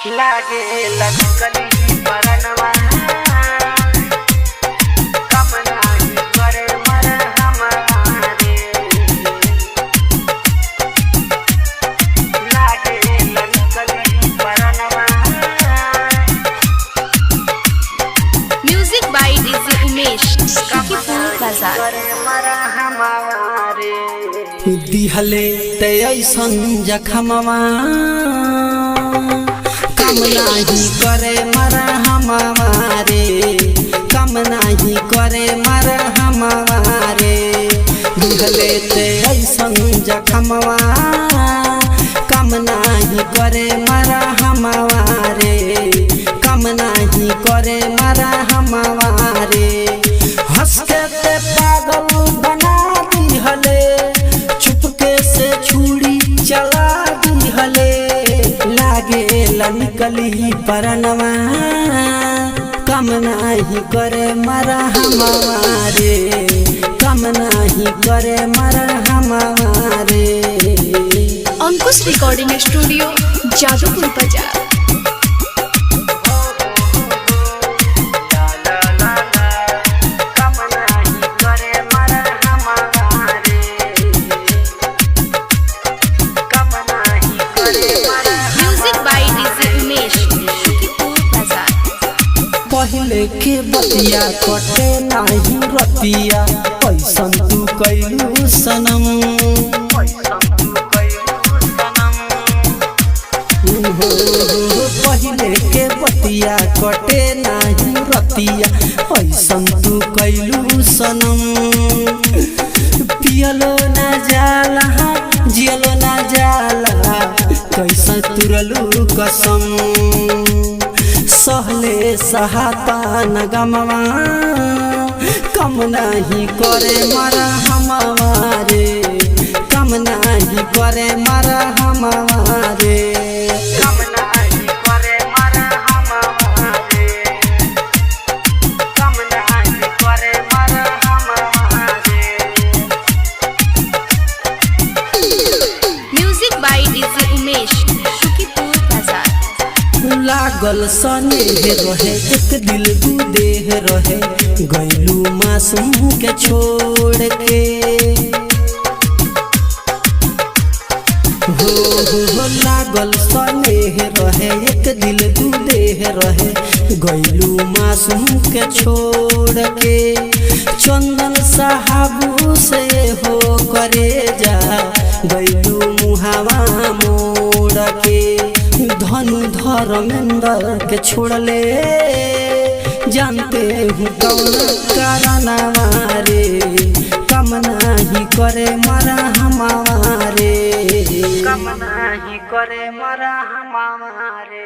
लागे लगकली परनवा कम नाही करे मर हमारे लागे लगकली परनवा। Music by DJ Umesh Sukhipur बाजार। दिहले ते ऐसन जखमवा कम नाही करे मर हमारे कम नाही करे मर हमारे दिहले ते ऐसन जखमवा कम नाही करे मर हमारे कम नाही करे मर हमारे हंस के ते पागल बना दिहले चुपके से छुरी चला दिहले लागे निकली परनवा कम नाही करे मर हमारे कम नाही करे मर हमारे। अंकुश रिकॉर्डिंग स्टूडियो जादूपुर बाजार। पहले के बतिया कटे नाही रतिया ऐसन तू कैलू सनम पहले के बतिया कटे नाही रतिया ऐसन तू कैलू सनम पियलो ना जाला जियलो ना जाला कैसा तुरलू कसम सहले सहाता न गमवा कम नहीं करे मर हमारे कम नहीं करे मर हमारे कम नाही करे मर हमारे कम नाही करे मर हमारे। Music by DJ Umesh Sukhipur बाजार। लागल सनेह रहे एक दिल दू देह रहे गैलू मासूम के छोड़ के हो लागल सनेह रहे एक दिल दू देह रहे गैलू मासूम के छोड़ के चंदन साहबू से हो करे जा गैलू मुहावा मोड़ के धनु धर्मेंद्र के छोड़ले जानते हूँ कौन करनवा रे कम नहीं करे मर हमारे कम नाही करे मर हमारे।